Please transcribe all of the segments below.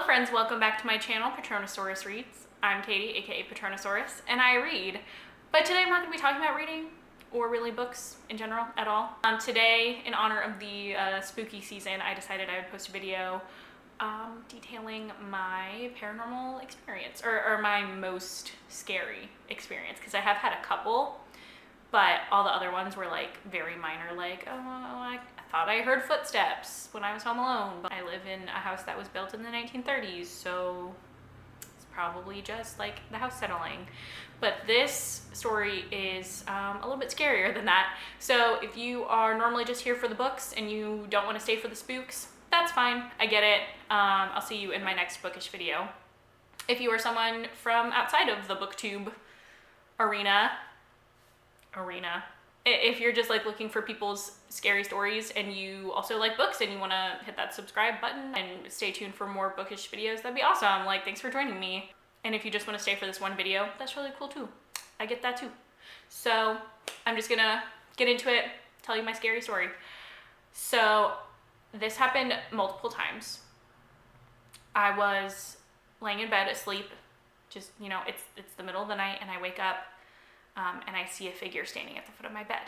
Hello friends, welcome back to my channel, Patronosaurus Reads. I'm Katie, aka Patronosaurus, and I read. But today I'm not going to be talking about reading, or really books in general at all. Today, in honor of the spooky season, I decided I would post a video detailing my paranormal experience, or my most scary experience, because I have had a couple, but all the other ones were like very minor, like, oh, I thought I heard footsteps when I was home alone. But I live in a house that was built in the 1930s, so it's probably just like the house settling. But this story is a little bit scarier than that. So if you are normally just here for the books and you don't want to stay for the spooks, that's fine. I get it. I'll see you in my next bookish video. If you are someone from outside of the booktube arena, if you're just like looking for people's scary stories and you also like books and you want to hit that subscribe button and stay tuned for more bookish videos, that'd be awesome. Like, thanks for joining me. And if you just want to stay for this one video, that's really cool too. I get that too. So I'm just gonna get into it, tell you my scary story. So this happened multiple times. I was laying in bed asleep, just, you know, it's the middle of the night, and I wake up and I see a figure standing at the foot of my bed.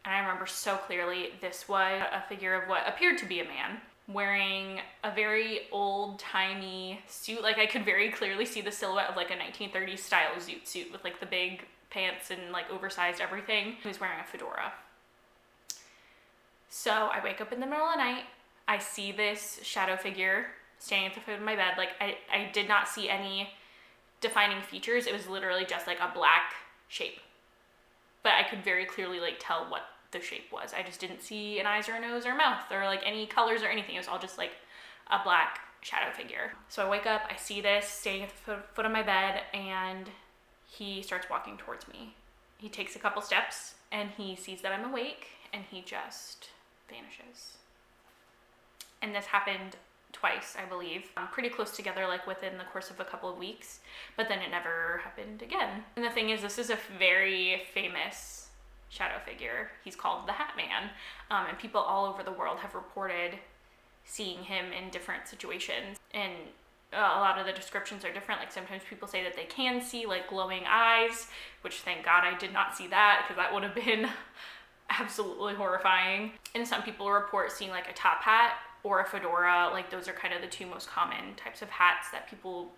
And I remember so clearly this was a figure of what appeared to be a man wearing a very old-timey suit. Like, I could very clearly see the silhouette of like a 1930s style zoot suit with like the big pants and like oversized everything. He was wearing a fedora. So I wake up in the middle of the night. I see this shadow figure standing at the foot of my bed. Like, I did not see any defining features. It was literally just like a black shape, but I could very clearly like tell what the shape was. I just didn't see an eyes or a nose or a mouth or like any colors or anything. It was all just like a black shadow figure. So I wake up, I see this standing at the foot of my bed, and he starts walking towards me. He takes a couple steps and he sees that I'm awake and he just vanishes. And this happened twice, I believe, pretty close together, like within the course of a couple of weeks, but then it never happened again. And the thing is, this is a very famous shadow figure. He's called the Hat Man, and people all over the world have reported seeing him in different situations, and a lot of the descriptions are different. Like, sometimes people say that they can see like glowing eyes, which thank God I did not see that, because that would have been absolutely horrifying. And some people report seeing like a top hat or a fedora. Like, those are kind of the two most common types of hats that people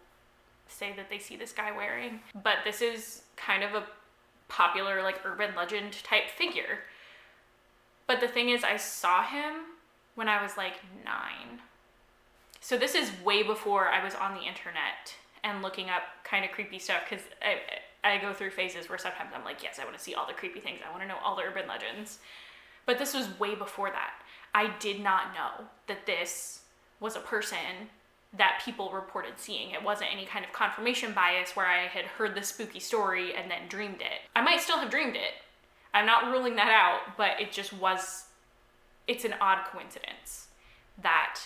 say that they see this guy wearing. But this is kind of a popular like urban legend type figure. But the thing is, I saw him when I was like 9. So this is way before I was on the internet and looking up kind of creepy stuff, because I go through phases where sometimes I'm like, yes, I want to see all the creepy things. I want to know all the urban legends. But this was way before that. I did not know that this was a person that people reported seeing. It wasn't any kind of confirmation bias where I had heard the spooky story and then dreamed it. I might still have dreamed it. I'm not ruling that out, but it just was, it's an odd coincidence that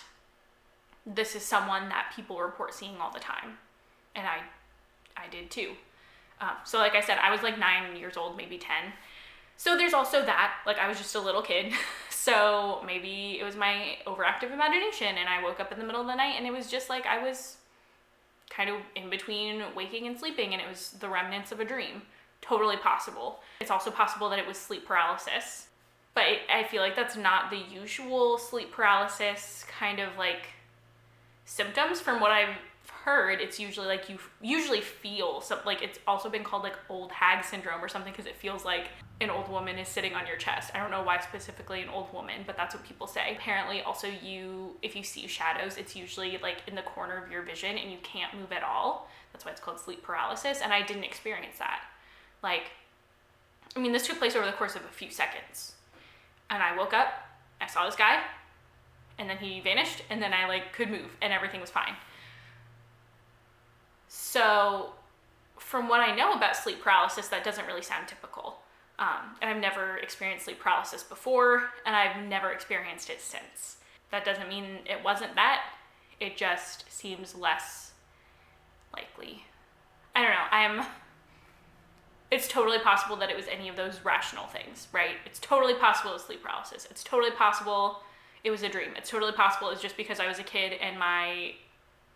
this is someone that people report seeing all the time. And I did too. So like I said, I was like 9 years old, maybe 10. So there's also that, like, I was just a little kid. So maybe it was my overactive imagination, and I woke up in the middle of the night and it was just like I was kind of in between waking and sleeping, and it was the remnants of a dream. Totally possible. It's also possible that it was sleep paralysis, but I feel like that's not the usual sleep paralysis kind of like symptoms. From what I've heard, it's usually like you usually feel something. Like, it's also been called like old hag syndrome or something, because it feels like an old woman is sitting on your chest. I don't know why specifically an old woman, but that's what people say. Apparently also, if you see shadows, it's usually like in the corner of your vision and you can't move at all. That's why it's called sleep paralysis. And I didn't experience that. Like, I mean, this took place over the course of a few seconds, and I woke up, I saw this guy, and then he vanished, and then I like could move and everything was fine. So from what I know about sleep paralysis, that doesn't really sound typical. And I've never experienced sleep paralysis before, and I've never experienced it since. That doesn't mean it wasn't that. It just seems less likely. I don't know. It's totally possible that it was any of those rational things, right? It's totally possible it was sleep paralysis. It's totally possible it was a dream. It's totally possible it was just because I was a kid and my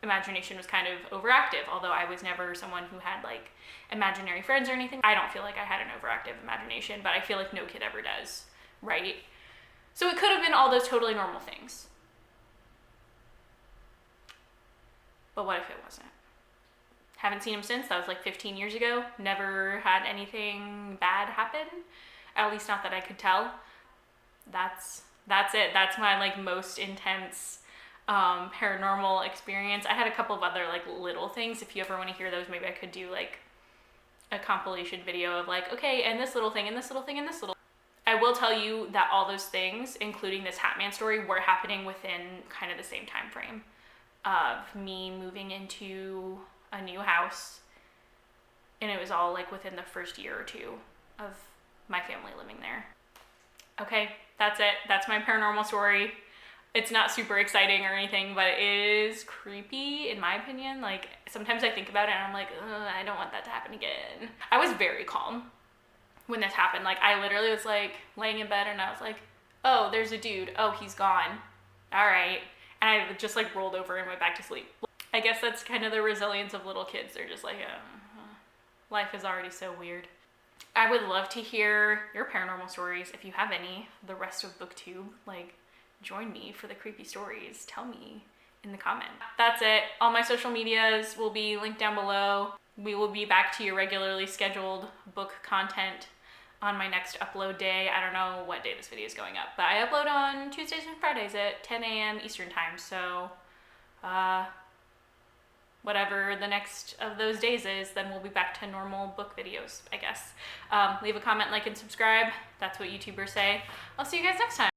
imagination was kind of overactive, although I was never someone who had like imaginary friends or anything. I don't feel like I had an overactive imagination, but I feel like no kid ever does, right? So it could have been all those totally normal things. But what if it wasn't? Haven't seen him since. That was like 15 years ago. Never had anything bad happen. At least not that I could tell. That's it. That's my like most intense paranormal experience. I had a couple of other like little things. If you ever want to hear those, maybe I could do like a compilation video of like, okay, and this little thing, and this little thing, and this little. I will tell you that all those things, including this Hatman story, were happening within kind of the same time frame of me moving into a new house, and it was all like within the first year or two of my family living there. Okay, that's it. That's my paranormal story. It's not super exciting or anything, but it is creepy in my opinion. Like sometimes I think about it and I'm like, I don't want that to happen again. I was very calm when this happened. Like I literally was like laying in bed and I was like, oh, there's a dude. Oh, he's gone. All right. And I just like rolled over and went back to sleep. I guess that's kind of the resilience of little kids. They're just like, life is already so weird. I would love to hear your paranormal stories if you have any. The rest of BookTube, like, join me for the creepy stories. Tell me in the comment. That's it. All my social medias will be linked down below. We will be back to your regularly scheduled book content on my next upload day. I don't know what day this video is going up, but I upload on Tuesdays and Fridays at 10 a.m. Eastern time. So, whatever the next of those days is, then we'll be back to normal book videos, I guess. Leave a comment, like, and subscribe. That's what YouTubers say. I'll see you guys next time.